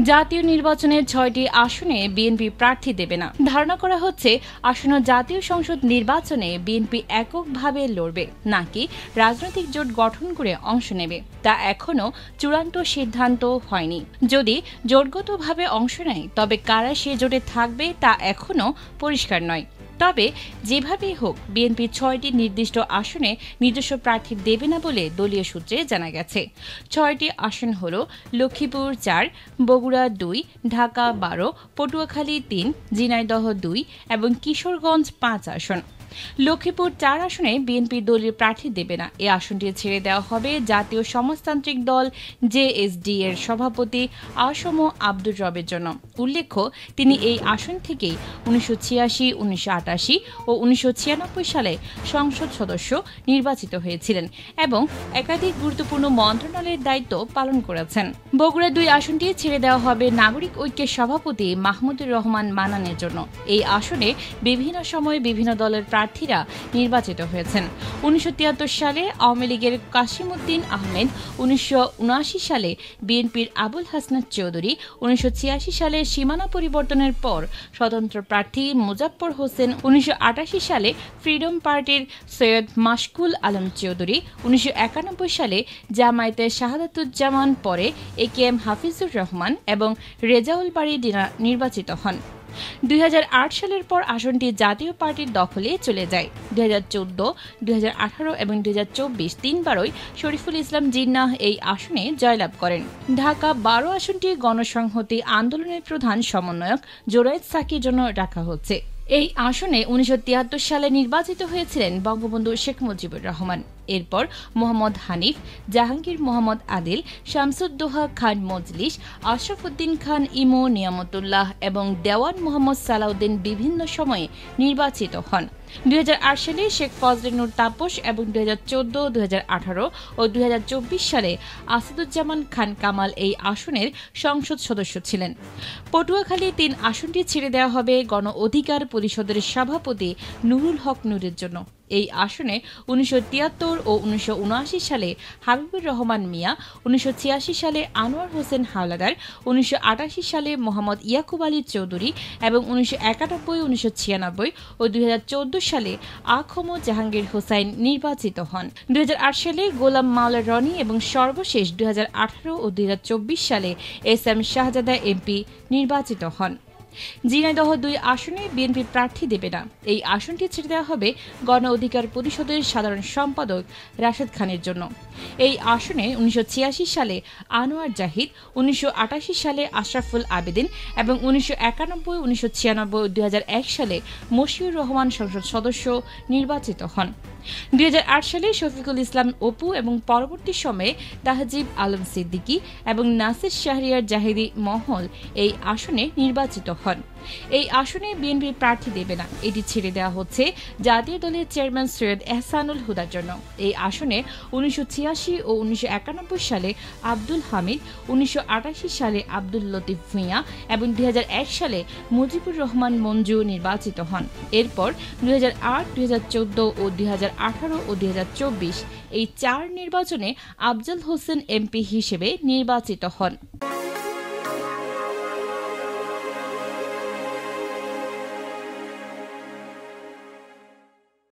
জাতীয় নির্বাচনে ৬টি আসনে বিএনপি প্রার্থী দেবে না। ধারণা করা হচ্ছে আসন্ন জাতীয় সংসদ নির্বাচনে বিএনপি এককভাবে লড়বে নাকি রাজনৈতিক জোট গঠন করে অংশ নেবে তা এখনও চূড়ান্ত সিদ্ধান্ত হয়নি। যদি জোটগতভাবে অংশ নেয় তবে কারা সে জোটে থাকবে তা এখনও পরিষ্কার নয়। তবে যেভাবেই হোক বিএনপি ৬টি নির্দিষ্ট আসনে নিজস্ব প্রার্থী দেবে না বলে দলীয় সূত্রে জানা গেছে। ৬টি আসন হল লক্ষ্মীপুর ৪, বগুড়া ২, ঢাকা ১২, পটুয়াখালী ৩, ঝিনাইদহ ২ এবং কিশোরগঞ্জ ৫ আসন। লক্ষ্মীপুর ৪ আসনে বিএনপি দলীয় প্রার্থী দেবে না। এই আসনটি ছেড়ে দেওয়া হবে জাতীয় সমাজতান্ত্রিক দল জেএসডি এর সভাপতি আসম আব্দুর রবের জন্য। উল্লেখ্য, তিনি এই আসন থেকেই ১৯৮৬, ১৯৮৮ ও ১৯৯৬ সালে সংসদ সদস্য নির্বাচিত হয়েছিলেন এবং একাধিক গুরুত্বপূর্ণ মন্ত্রণালয়ের দায়িত্ব পালন করেছেন। বগুড়া ২ আসনটি ছেড়ে দেওয়া হবে নাগরিক ঐক্যের সভাপতি মাহমুদুর রহমান মান্নানের জন্য। এই আসনে বিভিন্ন সময়ে বিভিন্ন দলের প্রার্থীরা নির্বাচিত হয়েছেন। ১৯৭৩ সালে আওয়ামী লীগের কাসিমউদ্দিন আহমেদ, ১৯৭৯ সালে বিএনপির আবুল হাসনাত চৌধুরী, ১৯৮৬ সালে সীমানা পরিবর্তনের পর স্বতন্ত্র প্রার্থী মুজাফফর হোসেন, ১৯৮৮ সালে ফ্রিডম পার্টির সৈয়দ মাশকুল আলম চৌধুরী, ১৯৯১ সালে জামায়াতের শাহাদাতুজ্জামান, পরে একেএম হাফিজুর রহমান এবং রেজাউল বারী নির্বাচিত হন। ২০০৮ সালের পর আসনটি জাতীয় পার্টির দখলে চলে যায়। ২০১৪, ২০১৮ এবং ২০২৪ তিনবারই শরীফুল ইসলাম জিন্নাহ এই আসনে জয়লাভ করেন। ঢাকা ১২ আসনটি গণসংহতি আন্দোলনের প্রধান সমন্বয়ক জোরায়েদ সাকির জন্য রাখা হচ্ছে। এই আসনে ১৯৭৩ সালে নির্বাচিত হয়েছিলেন বঙ্গবন্ধু শেখ মুজিবুর রহমান। এরপর মোহাম্মদ হানিফ, জাহাঙ্গীর মোহাম্মদ আদিল, শামসুদ্দোহা খান মজলিস, আশরাফ উদ্দিন খান ইমু, নিয়ামতুল্লাহ এবং দেওয়ান মোহাম্মদ সালাউদ্দিন বিভিন্ন সময়ে নির্বাচিত হন। ২০০৮ সালে শেখ ফজলে নূর তাপস এবং ২০১৪, ২০১৮ ও ২০২৪ সালে আসাদুজ্জামান খান কামাল এই আসনের সংসদ সদস্য ছিলেন। পটুয়াখালী ৩ আসনটি ছেড়ে দেওয়া হবে গণ অধিকার পরিষদের সভাপতি নুরুল হক নূরের জন্য। এই আসনে ১৯৭৩ ও ১৯৭৯ সালে হাবিবুর রহমান মিয়া, ১৯৮৬ সালে আনোয়ার হোসেন হাওলাদার, ১৯৮৮ সালে মোহাম্মদ ইয়াকুব আলী চৌধুরী এবং ১৯৯১, ১৯৯৬ ও ২০১৪ সালে আখম জাহাঙ্গীর হোসাইন নির্বাচিত হন। ২০০৮ সালে গোলাম মাওলা রনি এবং সর্বশেষ ২০১৮ ও ২০২৪ সালে এস.এম. শাহজাদা এমপি নির্বাচিত হন। ঝিনাইদহ ২ আসনে বিএনপি প্রার্থী দেবে না। এই আসনটি ছেড়ে দেওয়া হবে গণ অধিকার পরিষদের সাধারণ সম্পাদক রাশেদ খানের জন্য। এই আসনে ১৯৮৬ সালে আনোয়ার জাহিদ, ১৯৮৮ সালে আশরাফুল আবেদিন এবং ১৯৯১, ১৯৯৬ ও ২০০১ সালে মশিউর রহমান সংসদ সদস্য নির্বাচিত হন। ২০০৮ সালে শফিকুল ইসলাম অপু এবং পরবর্তী সময়ে তাহজিব আলম সিদ্দিকী এবং নাসির শাহরিয়ার জাহিদি মহল এই আসনে নির্বাচিত হন। এই আসনে বিএনপি প্রার্থী দেবে না। এটি ছেড়ে দেওয়া হচ্ছে জাতীয় দলের চেয়ারম্যান সৈয়দ এহসানুল হুদার জন্য। এই আসনে ১৯৮৬ ও ১৯৯১ সালে আব্দুল হামিদ, ১৯৮৮ সালে আব্দুল লতিফ ভূঁইয়া এবং ২০০১ সালে মুজিবুর রহমান মঞ্জু নির্বাচিত হন। এরপর ২০০৮, ২০১৪ ও ২০১৮ ও ২০২৪ এই ৪ নির্বাচনে আফজল হোসেন এমপি হিসেবে নির্বাচিত হন।